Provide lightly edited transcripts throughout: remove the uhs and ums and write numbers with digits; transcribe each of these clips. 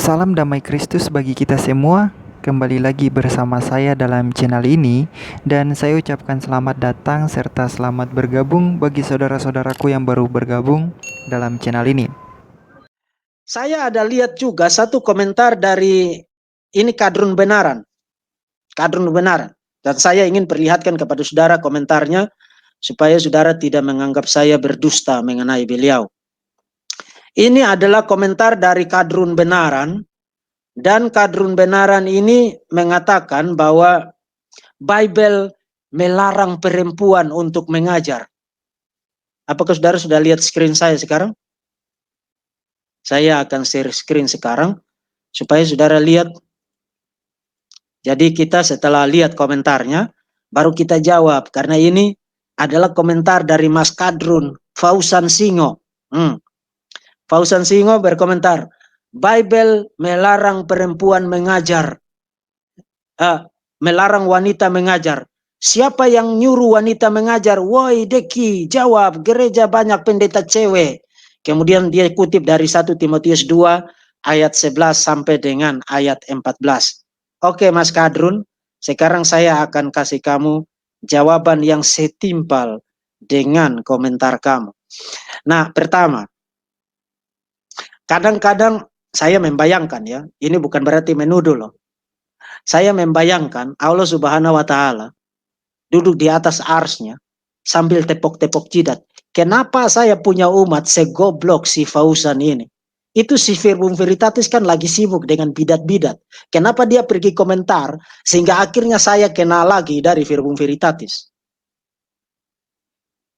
Salam damai Kristus bagi kita semua. Kembali lagi bersama saya dalam channel ini, dan saya ucapkan selamat datang serta selamat bergabung bagi saudara-saudaraku yang baru bergabung dalam channel ini. Saya ada lihat juga satu komentar dari ini Kadrun Benaran. Dan saya ingin perlihatkan kepada saudara komentarnya supaya saudara tidak menganggap saya berdusta mengenai beliau. Ini adalah komentar dari Kadrun Benaran, dan Kadrun Benaran ini mengatakan bahwa Bible melarang perempuan untuk mengajar. Apakah saudara sudah lihat screen saya sekarang? Saya akan share screen sekarang supaya saudara lihat. Jadi kita setelah lihat komentarnya, baru kita jawab. Karena ini adalah komentar dari Mas Kadrun Fausan Singo. Fausan Singo berkomentar, Bible melarang perempuan mengajar. Melarang wanita mengajar. Siapa yang nyuruh wanita mengajar? Woi Deki, jawab, gereja banyak pendeta cewek. Kemudian dia kutip dari 1 Timotius 2 ayat 11 sampai dengan ayat 14. Oke Mas Kadrun, sekarang saya akan kasih kamu jawaban yang setimpal dengan komentar kamu. Nah, pertama, kadang-kadang saya membayangkan ya, ini bukan berarti menuduh loh. Saya membayangkan Allah Subhanahu wa Ta'ala duduk di atas arsnya sambil tepok-tepok jidat. Kenapa saya punya umat segoblok si Fausan ini? Itu si Verbum Veritatis kan lagi sibuk dengan bidat-bidat. Kenapa dia pergi komentar sehingga akhirnya saya kena lagi dari Verbum Veritatis?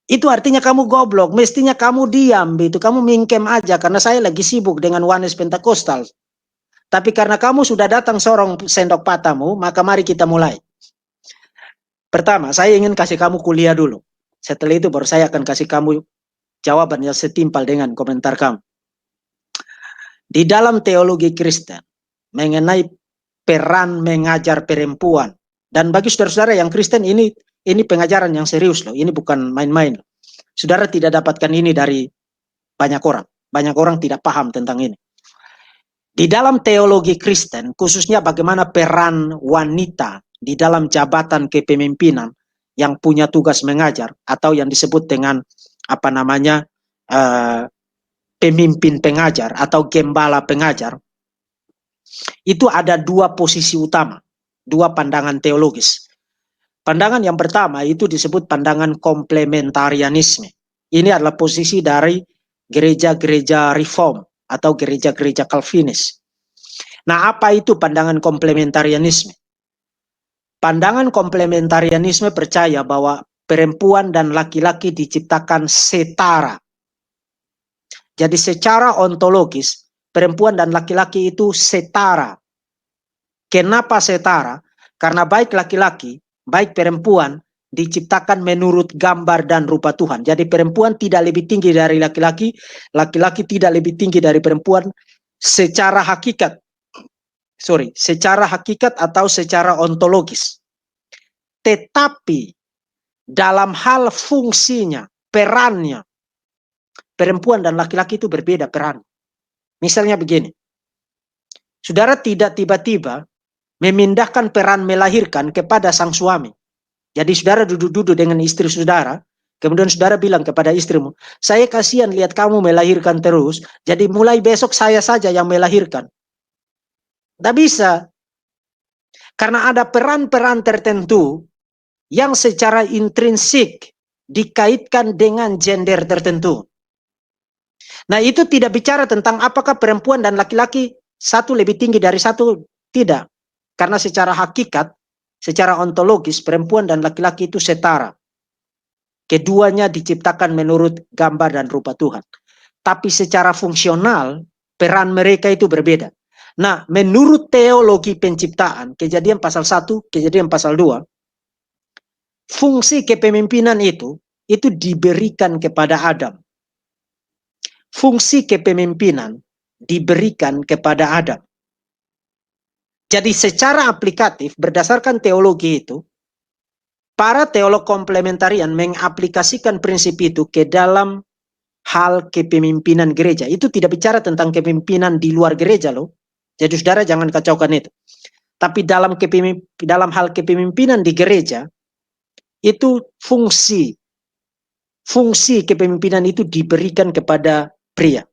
Itu artinya kamu goblok. Mestinya kamu diam, itu kamu mingkem aja karena saya lagi sibuk dengan Oneness Pentakostal. Tapi karena kamu sudah datang sorong sendok patamu, maka mari kita mulai. Pertama, saya ingin kasih kamu kuliah dulu. Setelah itu baru saya akan kasih kamu jawaban yang setimpal dengan komentar kamu. Di dalam teologi Kristen, mengenai peran mengajar perempuan. Dan bagi saudara-saudara yang Kristen ini pengajaran yang serius loh. Ini bukan main-main. Saudara tidak dapatkan ini dari banyak orang. Banyak orang tidak paham tentang ini. Di dalam teologi Kristen, khususnya bagaimana peran wanita di dalam jabatan kepemimpinan yang punya tugas mengajar atau yang disebut dengan pemimpin pengajar atau gembala pengajar, itu ada dua posisi utama, dua pandangan teologis. Pandangan yang pertama itu disebut pandangan komplementarianisme. Ini adalah posisi dari gereja-gereja reform atau gereja-gereja Calvinis. Nah, apa itu pandangan komplementarianisme? Pandangan komplementarianisme percaya bahwa perempuan dan laki-laki diciptakan setara. Jadi secara ontologis, perempuan dan laki-laki itu setara. Kenapa setara? Karena baik laki-laki, baik perempuan diciptakan menurut gambar dan rupa Tuhan. Jadi perempuan tidak lebih tinggi dari laki-laki, laki-laki tidak lebih tinggi dari perempuan secara hakikat. Secara hakikat atau secara ontologis. Tetapi dalam hal fungsinya, perannya, perempuan dan laki-laki itu berbeda peran. Misalnya begini, saudara tidak tiba-tiba memindahkan peran melahirkan kepada sang suami. Jadi saudara duduk-duduk dengan istri saudara, kemudian saudara bilang kepada istrimu, saya kasihan lihat kamu melahirkan terus, jadi mulai besok saya saja yang melahirkan. Tidak bisa. Karena ada peran-peran tertentu yang secara intrinsik dikaitkan dengan gender tertentu. Nah, itu tidak bicara tentang apakah perempuan dan laki-laki satu lebih tinggi dari satu, tidak. Karena secara hakikat, secara ontologis, perempuan dan laki-laki itu setara. Keduanya diciptakan menurut gambar dan rupa Tuhan. Tapi secara fungsional, peran mereka itu berbeda. Nah, menurut teologi penciptaan, Kejadian pasal 1, Kejadian pasal 2, fungsi kepemimpinan itu diberikan kepada Adam. Fungsi kepemimpinan diberikan kepada Adam. Jadi secara aplikatif, berdasarkan teologi itu, para teolog komplementarian mengaplikasikan prinsip itu ke dalam hal kepemimpinan gereja. Itu tidak bicara tentang kepemimpinan di luar gereja loh. Jadi saudara jangan kacaukan itu. Tapi dalam hal kepemimpinan di gereja, itu fungsi kepemimpinan itu diberikan kepada pria.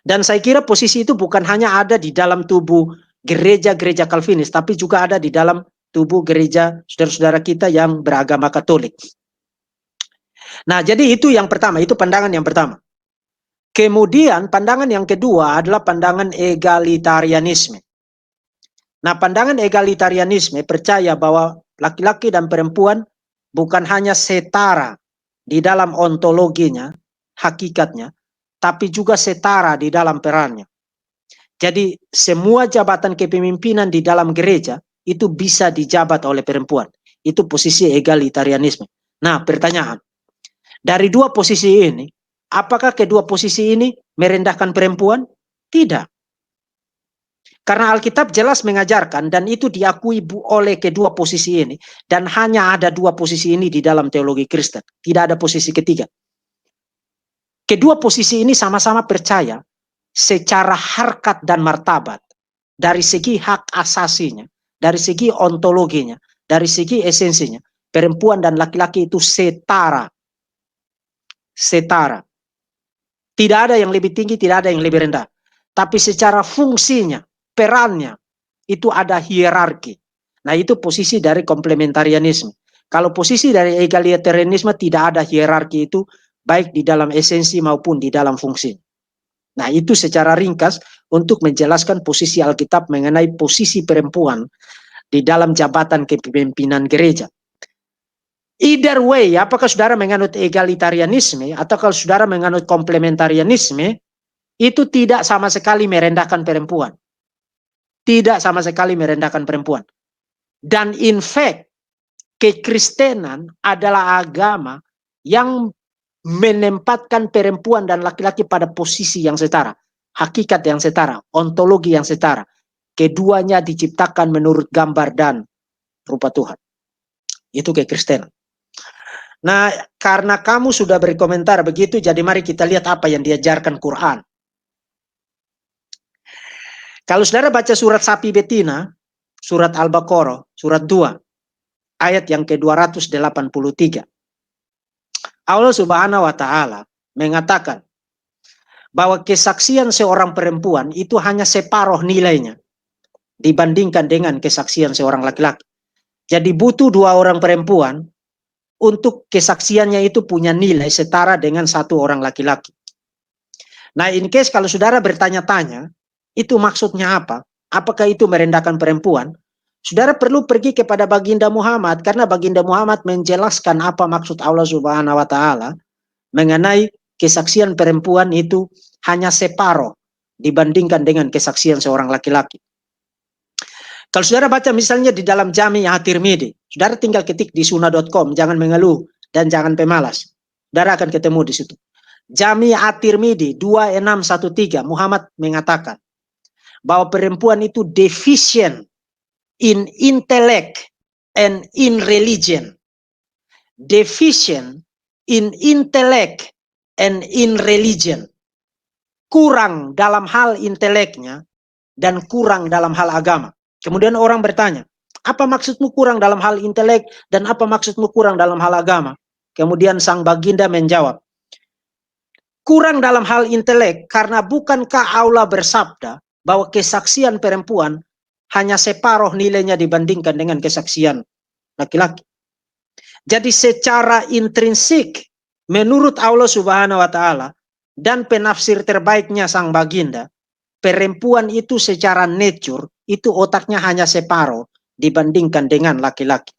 Dan saya kira posisi itu bukan hanya ada di dalam tubuh gereja-gereja Calvinis, tapi juga ada di dalam tubuh gereja saudara-saudara kita yang beragama Katolik. Nah, jadi itu yang pertama, itu pandangan yang pertama. Kemudian pandangan yang kedua adalah pandangan egalitarianisme. Nah, pandangan egalitarianisme percaya bahwa laki-laki dan perempuan bukan hanya setara di dalam ontologinya, hakikatnya, tapi juga setara di dalam perannya. Jadi semua jabatan kepemimpinan di dalam gereja itu bisa dijabat oleh perempuan. Itu posisi egalitarianisme. Nah, pertanyaan, dari dua posisi ini, apakah kedua posisi ini merendahkan perempuan? Tidak. Karena Alkitab jelas mengajarkan dan itu diakui oleh kedua posisi ini. Dan hanya ada dua posisi ini di dalam teologi Kristen. Tidak ada posisi ketiga. Kedua posisi ini sama-sama percaya secara harkat dan martabat. Dari segi hak asasinya, dari segi ontologinya, dari segi esensinya. Perempuan dan laki-laki itu setara. Setara. Tidak ada yang lebih tinggi, tidak ada yang lebih rendah. Tapi secara fungsinya, perannya, itu ada hierarki. Nah, itu posisi dari komplementarianisme. Kalau posisi dari egalitarianisme tidak ada hierarki itu, baik di dalam esensi maupun di dalam fungsi. Nah, itu secara ringkas untuk menjelaskan posisi Alkitab mengenai posisi perempuan di dalam jabatan kepemimpinan gereja. Either way, apakah saudara menganut egalitarianisme atau kalau saudara menganut komplementarianisme, itu tidak sama sekali merendahkan perempuan. Tidak sama sekali merendahkan perempuan. Dan in fact, kekristenan adalah agama yang menempatkan perempuan dan laki-laki pada posisi yang setara. Hakikat yang setara, ontologi yang setara. Keduanya diciptakan menurut gambar dan rupa Tuhan. Itu kekristenan. Nah, karena kamu sudah berkomentar begitu, jadi mari kita lihat apa yang diajarkan Quran. Kalau saudara baca surat sapi betina, surat Al-Baqarah, surat 2, ayat yang ke-283. Allah Subhanahu wa Ta'ala mengatakan bahwa kesaksian seorang perempuan itu hanya separuh nilainya dibandingkan dengan kesaksian seorang laki-laki. Jadi butuh dua orang perempuan untuk kesaksiannya itu punya nilai setara dengan satu orang laki-laki. Nah, in case kalau saudara bertanya-tanya, itu maksudnya apa? Apakah itu merendahkan perempuan? Saudara perlu pergi kepada baginda Muhammad, karena baginda Muhammad menjelaskan apa maksud Allah Subhanahu wa Ta'ala mengenai kesaksian perempuan itu hanya separuh dibandingkan dengan kesaksian seorang laki-laki. Kalau saudara baca misalnya di dalam Jami' At-Tirmidzi, saudara tinggal ketik di sunnah.com, jangan mengeluh dan jangan pemalas. Saudara akan ketemu di situ. Jami' At-Tirmidzi 2613, Muhammad mengatakan bahwa perempuan itu deficient in intellect and in religion. Deficient in intellect and in religion. Kurang dalam hal inteleknya dan kurang dalam hal agama. Kemudian orang bertanya, apa maksudmu kurang dalam hal intelek dan apa maksudmu kurang dalam hal agama? Kemudian sang baginda menjawab, kurang dalam hal intelek karena bukankah Allah bersabda bahwa kesaksian perempuan hanya separuh nilainya dibandingkan dengan kesaksian laki-laki. Jadi secara intrinsik menurut Allah Subhanahu wa Ta'ala dan penafsir terbaiknya sang baginda, perempuan itu secara nature itu otaknya hanya separuh dibandingkan dengan laki-laki.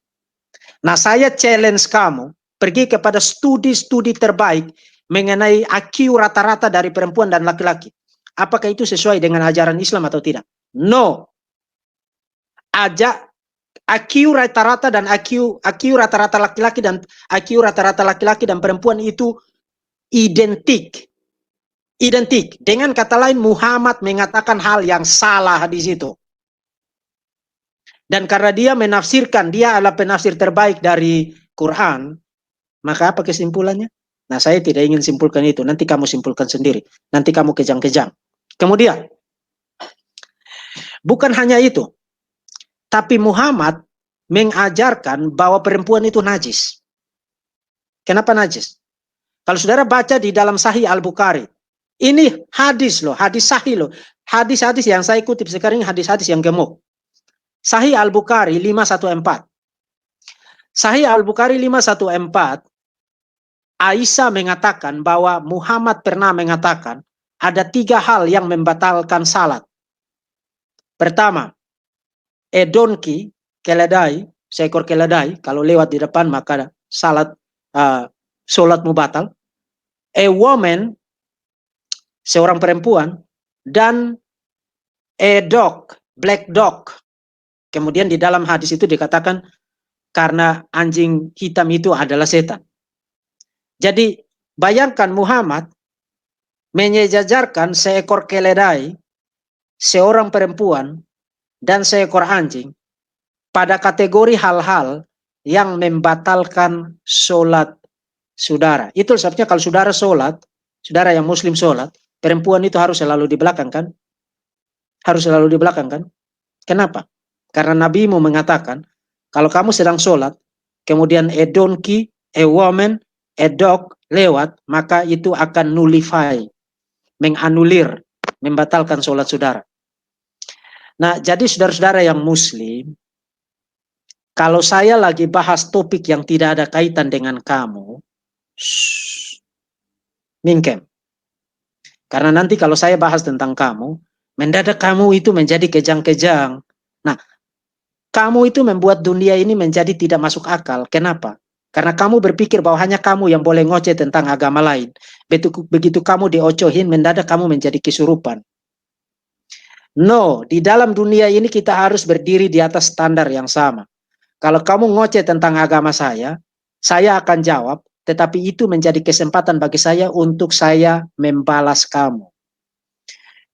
Nah, saya challenge kamu pergi kepada studi-studi terbaik mengenai IQ rata-rata dari perempuan dan laki-laki. Apakah itu sesuai dengan ajaran Islam atau tidak? No. IQ rata-rata dan IQ rata-rata laki-laki dan IQ rata-rata laki-laki dan perempuan itu identik. Identik. Dengan kata lain, Muhammad mengatakan hal yang salah di situ. Dan karena dia menafsirkan, dia adalah penafsir terbaik dari Quran, maka apa kesimpulannya? Nah, saya tidak ingin simpulkan itu. Nanti kamu simpulkan sendiri. Nanti kamu kejang-kejang. Kemudian, Bukan hanya itu, tapi Muhammad mengajarkan bahwa perempuan itu najis. Kenapa najis? Kalau saudara baca di dalam Sahih Al-Bukhari, ini hadis loh, hadis sahih loh. Hadis-hadis yang saya kutip sekarang ini hadis-hadis yang gemuk. Sahih Al-Bukhari 514. Sahih Al-Bukhari 514, Aisyah mengatakan bahwa Muhammad pernah mengatakan ada 3 hal yang membatalkan salat. Pertama, edonki, keledai, seekor keledai, kalau lewat di depan maka salatmu batal. A woman, seorang perempuan, dan a dog, black dog. Kemudian di dalam hadis itu dikatakan karena anjing hitam itu adalah setan. Jadi bayangkan Muhammad menyejajarkan seekor keledai, seorang perempuan, dan seekor anjing pada kategori hal-hal yang membatalkan sholat saudara. Itu sebabnya kalau saudara sholat, saudara yang muslim sholat, perempuan itu harus selalu di belakang kan? Harus selalu di belakang kan? Kenapa? Karena Nabimu mengatakan, kalau kamu sedang sholat, kemudian a donkey, a woman, a dog lewat, maka itu akan nullify, menganulir, membatalkan sholat saudara. Nah, jadi saudara-saudara yang muslim, kalau saya lagi bahas topik yang tidak ada kaitan dengan kamu, mingkem. Karena nanti kalau saya bahas tentang kamu, mendadak kamu itu menjadi kejang-kejang. Nah, kamu itu membuat dunia ini menjadi tidak masuk akal. Kenapa? Karena kamu berpikir bahwa hanya kamu yang boleh ngoceh tentang agama lain. Begitu kamu diocohin, mendadak kamu menjadi kesurupan. No, di dalam dunia ini kita harus berdiri di atas standar yang sama. Kalau kamu ngoceh tentang agama saya akan jawab, tetapi itu menjadi kesempatan bagi saya untuk saya membalas kamu.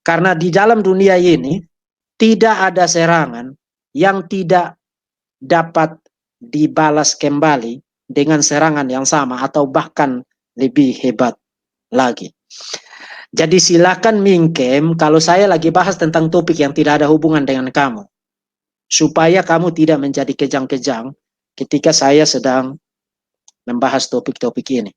Karena di dalam dunia ini, tidak ada serangan yang tidak dapat dibalas kembali dengan serangan yang sama atau bahkan lebih hebat lagi. Jadi silakan mingkem kalau saya lagi bahas tentang topik yang tidak ada hubungan dengan kamu. Supaya kamu tidak menjadi kejang-kejang ketika saya sedang membahas topik-topik ini.